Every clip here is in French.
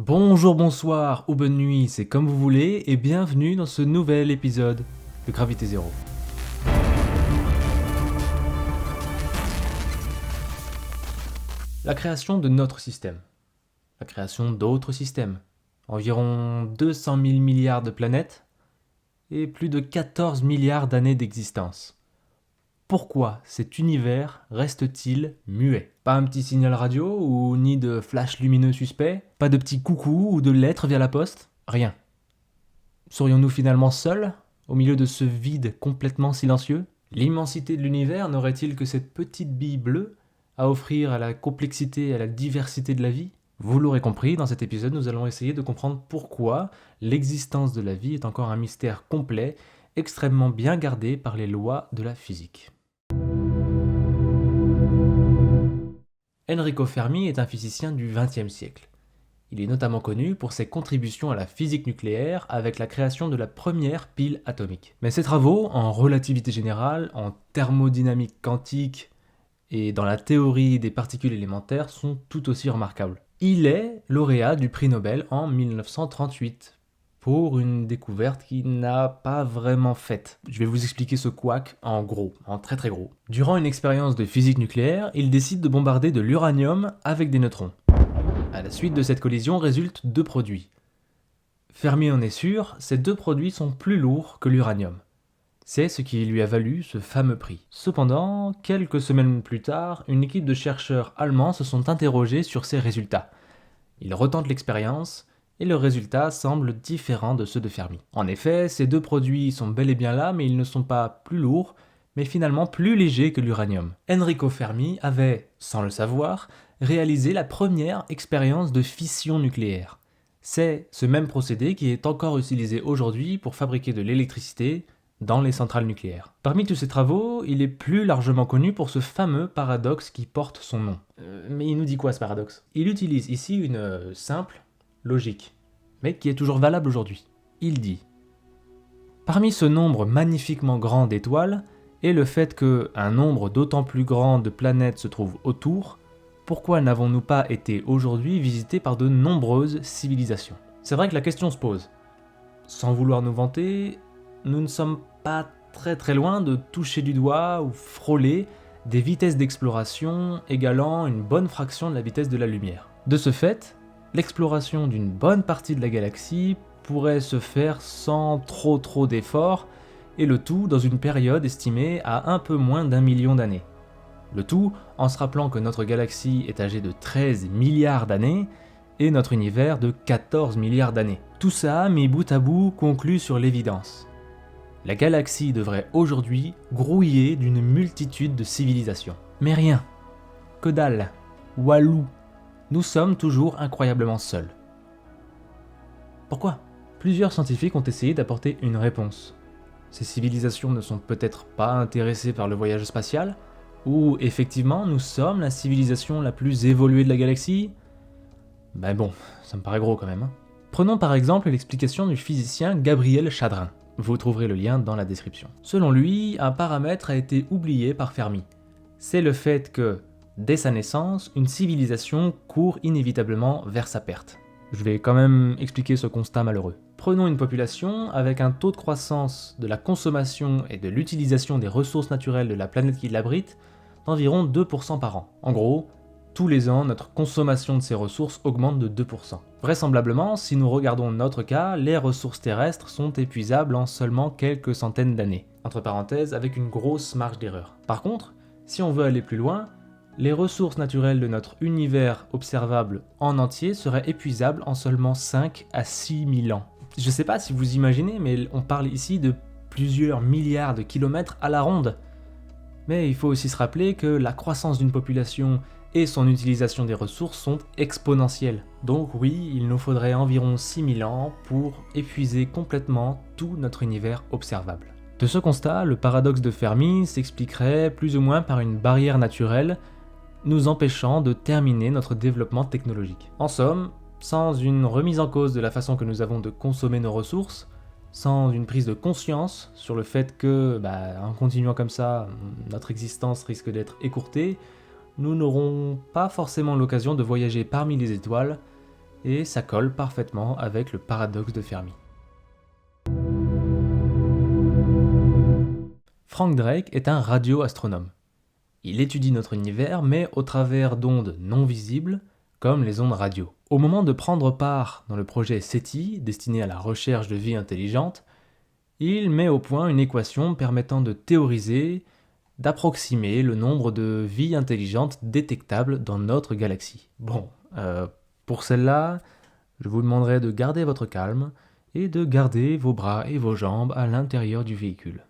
Bonjour, bonsoir ou bonne nuit, c'est comme vous voulez et bienvenue dans ce nouvel épisode de Gravité Zéro. La création de notre système, la création d'autres systèmes, environ 200 000 milliards de planètes et plus de 14 milliards d'années d'existence. Pourquoi cet univers reste-t-il muet? Pas un petit signal radio ou ni de flash lumineux suspect? Pas de petits coucou ou de lettres via la poste? Rien. Serions-nous finalement seuls, au milieu de ce vide complètement silencieux? L'immensité de l'univers n'aurait-il que cette petite bille bleue à offrir à la complexité et à la diversité de la vie? Vous l'aurez compris, dans cet épisode, nous allons essayer de comprendre pourquoi l'existence de la vie est encore un mystère complet, extrêmement bien gardé par les lois de la physique. Enrico Fermi est un physicien du XXe siècle. Il est notamment connu pour ses contributions à la physique nucléaire avec la création de la première pile atomique. Mais ses travaux en relativité générale, en thermodynamique quantique et dans la théorie des particules élémentaires sont tout aussi remarquables. Il est lauréat du prix Nobel en 1938 pour une découverte qu'il n'a pas vraiment faite. Je vais vous expliquer ce couac en gros, en très très gros. Durant une expérience de physique nucléaire, il décide de bombarder de l'uranium avec des neutrons. À la suite de cette collision résultent deux produits. Fermi en est sûr, ces deux produits sont plus lourds que l'uranium. C'est ce qui lui a valu ce fameux prix. Cependant, quelques semaines plus tard, une équipe de chercheurs allemands se sont interrogés sur ces résultats. Ils retentent l'expérience et le résultat semble différent de ceux de Fermi. En effet, ces deux produits sont bel et bien là, mais ils ne sont pas plus lourds, mais finalement plus légers que l'uranium. Enrico Fermi avait, sans le savoir, réalisé la première expérience de fission nucléaire. C'est ce même procédé qui est encore utilisé aujourd'hui pour fabriquer de l'électricité dans les centrales nucléaires. Parmi tous ces travaux, il est plus largement connu pour ce fameux paradoxe qui porte son nom. Mais il nous dit quoi ce paradoxe? Il utilise ici une simple logique, mais qui est toujours valable aujourd'hui. Il dit: parmi ce nombre magnifiquement grand d'étoiles, et le fait qu'un nombre d'autant plus grand de planètes se trouve autour, pourquoi n'avons-nous pas été aujourd'hui visités par de nombreuses civilisations? C'est vrai que la question se pose. Sans vouloir nous vanter, nous ne sommes pas très loin de toucher du doigt ou frôler des vitesses d'exploration égalant une bonne fraction de la vitesse de la lumière. De ce fait, l'exploration d'une bonne partie de la galaxie pourrait se faire sans trop d'efforts, et le tout dans une période estimée à un peu moins d'1 million d'années. Le tout en se rappelant que notre galaxie est âgée de 13 milliards d'années et notre univers de 14 milliards d'années. Tout ça, mis bout à bout, conclut sur l'évidence. La galaxie devrait aujourd'hui grouiller d'une multitude de civilisations. Mais rien, que dalle, walou, nous sommes toujours incroyablement seuls. Pourquoi? Plusieurs scientifiques ont essayé d'apporter une réponse. Ces civilisations ne sont peut-être pas intéressées par le voyage spatial, ou effectivement nous sommes la civilisation la plus évoluée de la galaxie? Ben bon, ça me paraît gros quand même. Prenons par exemple l'explication du physicien Gabriel Chadrin. Vous trouverez le lien dans la description. Selon lui, un paramètre a été oublié par Fermi. C'est le fait que, dès sa naissance, une civilisation court inévitablement vers sa perte. Je vais quand même expliquer ce constat malheureux. Prenons une population avec un taux de croissance de la consommation et de l'utilisation des ressources naturelles de la planète qui l'abrite d'environ 2% par an. En gros, tous les ans, notre consommation de ces ressources augmente de 2%. Vraisemblablement, si nous regardons notre cas, les ressources terrestres sont épuisables en seulement quelques centaines d'années. Entre parenthèses, avec une grosse marge d'erreur. Par contre, si on veut aller plus loin, les ressources naturelles de notre univers observable en entier seraient épuisables en seulement 5 à 6 000 ans. Je sais pas si vous imaginez, mais on parle ici de plusieurs milliards de kilomètres à la ronde. Mais il faut aussi se rappeler que la croissance d'une population et son utilisation des ressources sont exponentielles. Donc oui, il nous faudrait environ 6000 ans pour épuiser complètement tout notre univers observable. De ce constat, le paradoxe de Fermi s'expliquerait plus ou moins par une barrière naturelle nous empêchant de terminer notre développement technologique. En somme, sans une remise en cause de la façon que nous avons de consommer nos ressources, sans une prise de conscience sur le fait que, en continuant comme ça, notre existence risque d'être écourtée, nous n'aurons pas forcément l'occasion de voyager parmi les étoiles et ça colle parfaitement avec le paradoxe de Fermi. Frank Drake est un radioastronome. Il étudie notre univers, mais au travers d'ondes non visibles, comme les ondes radio. Au moment de prendre part dans le projet SETI, destiné à la recherche de vie intelligente, il met au point une équation permettant de théoriser, d'approximer le nombre de vies intelligentes détectables dans notre galaxie. Bon, pour celle-là, je vous demanderai de garder votre calme et de garder vos bras et vos jambes à l'intérieur du véhicule.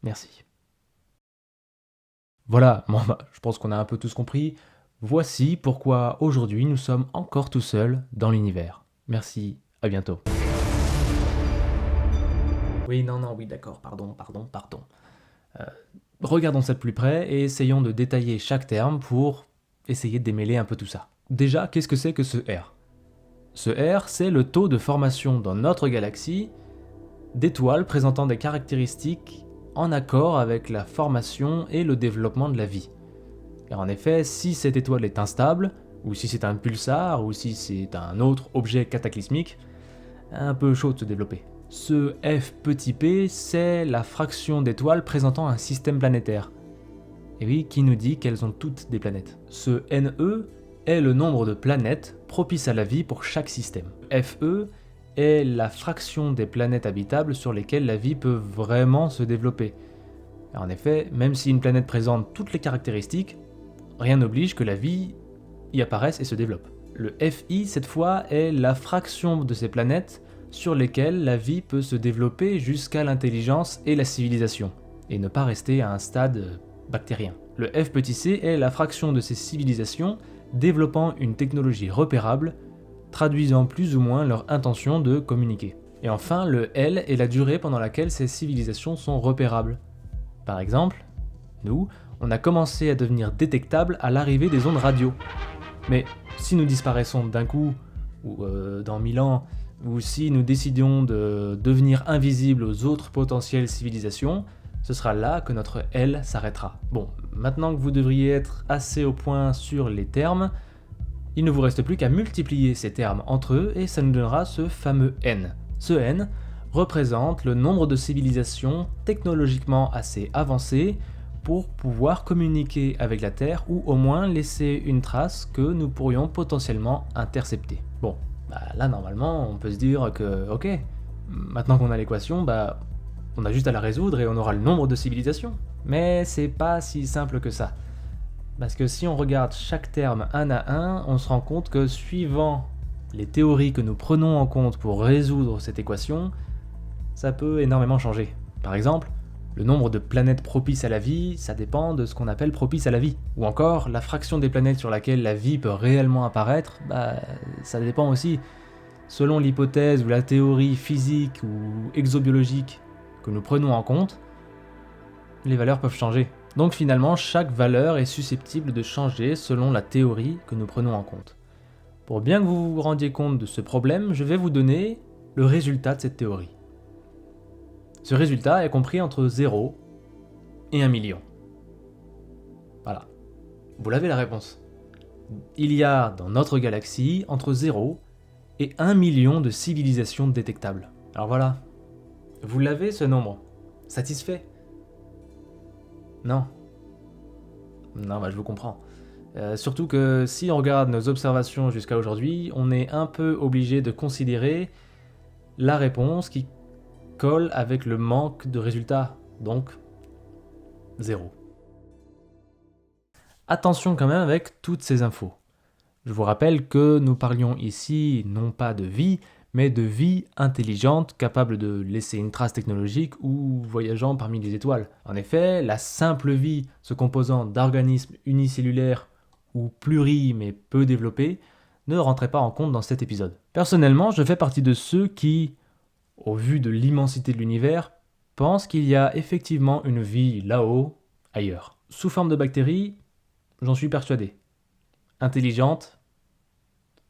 Merci. Voilà, bon je pense qu'on a un peu tous compris. Voici pourquoi aujourd'hui nous sommes encore tout seuls dans l'univers. Merci, à bientôt. Oui, d'accord, pardon. Regardons ça de plus près et essayons de détailler chaque terme pour essayer de démêler un peu tout ça. Déjà, qu'est-ce que c'est que ce R ? Ce R, c'est le taux de formation dans notre galaxie d'étoiles présentant des caractéristiques en accord avec la formation et le développement de la vie. Car en effet, si cette étoile est instable, ou si c'est un pulsar, ou si c'est un autre objet cataclysmique, un peu chaud de se développer. Ce F petit p, c'est la fraction d'étoiles présentant un système planétaire. Et oui, qui nous dit qu'elles ont toutes des planètes. Ce NE est le nombre de planètes propices à la vie pour chaque système. FE est la fraction des planètes habitables sur lesquelles la vie peut vraiment se développer. En effet, même si une planète présente toutes les caractéristiques, rien n'oblige que la vie y apparaisse et se développe. Le FI, cette fois, est la fraction de ces planètes sur lesquelles la vie peut se développer jusqu'à l'intelligence et la civilisation, et ne pas rester à un stade bactérien. Le F petit c est la fraction de ces civilisations développant une technologie repérable, traduisant plus ou moins leur intention de communiquer. Et enfin, le L est la durée pendant laquelle ces civilisations sont repérables. Par exemple, nous, on a commencé à devenir détectables à l'arrivée des ondes radio. Mais si nous disparaissons d'un coup, ou dans 1000 ans, ou si nous décidions de devenir invisibles aux autres potentielles civilisations, ce sera là que notre L s'arrêtera. Bon, maintenant que vous devriez être assez au point sur les termes, il ne vous reste plus qu'à multiplier ces termes entre eux et ça nous donnera ce fameux N. Ce N représente le nombre de civilisations technologiquement assez avancées pour pouvoir communiquer avec la Terre ou au moins laisser une trace que nous pourrions potentiellement intercepter. Bon, là normalement on peut se dire que ok, maintenant qu'on a l'équation, on a juste à la résoudre et on aura le nombre de civilisations. Mais c'est pas si simple que ça. Parce que si on regarde chaque terme un à un, on se rend compte que suivant les théories que nous prenons en compte pour résoudre cette équation, ça peut énormément changer. Par exemple, le nombre de planètes propices à la vie, ça dépend de ce qu'on appelle propice à la vie. Ou encore, la fraction des planètes sur laquelle la vie peut réellement apparaître, ça dépend aussi. Selon l'hypothèse ou la théorie physique ou exobiologique que nous prenons en compte, les valeurs peuvent changer. Donc finalement, chaque valeur est susceptible de changer selon la théorie que nous prenons en compte. Pour bien que vous vous rendiez compte de ce problème, je vais vous donner le résultat de cette théorie. Ce résultat est compris entre 0 et 1 million. Voilà. Vous l'avez la réponse. Il y a dans notre galaxie entre 0 et 1 million de civilisations détectables. Alors voilà. Vous l'avez ce nombre. Satisfait ? Non. Non, je vous comprends. Surtout que si on regarde nos observations jusqu'à aujourd'hui, on est un peu obligé de considérer la réponse qui colle avec le manque de résultats, donc 0. Attention quand même avec toutes ces infos. Je vous rappelle que nous parlions ici non pas de vie, mais de vie intelligente capable de laisser une trace technologique ou voyageant parmi les étoiles. En effet, la simple vie se composant d'organismes unicellulaires ou pluri mais peu développés ne rentrait pas en compte dans cet épisode. Personnellement, je fais partie de ceux qui, au vu de l'immensité de l'univers, pensent qu'il y a effectivement une vie là-haut, ailleurs. Sous forme de bactéries, j'en suis persuadé. Intelligente,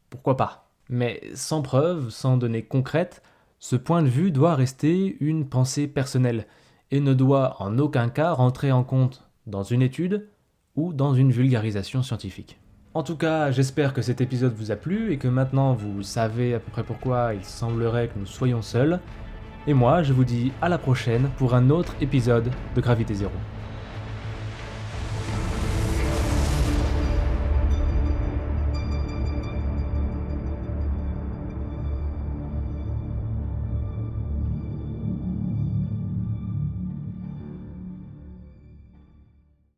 pourquoi pas ? Mais sans preuve, sans données concrètes, ce point de vue doit rester une pensée personnelle et ne doit en aucun cas rentrer en compte dans une étude ou dans une vulgarisation scientifique. En tout cas, j'espère que cet épisode vous a plu et que maintenant vous savez à peu près pourquoi il semblerait que nous soyons seuls. Et moi, je vous dis à la prochaine pour un autre épisode de Gravité Zéro.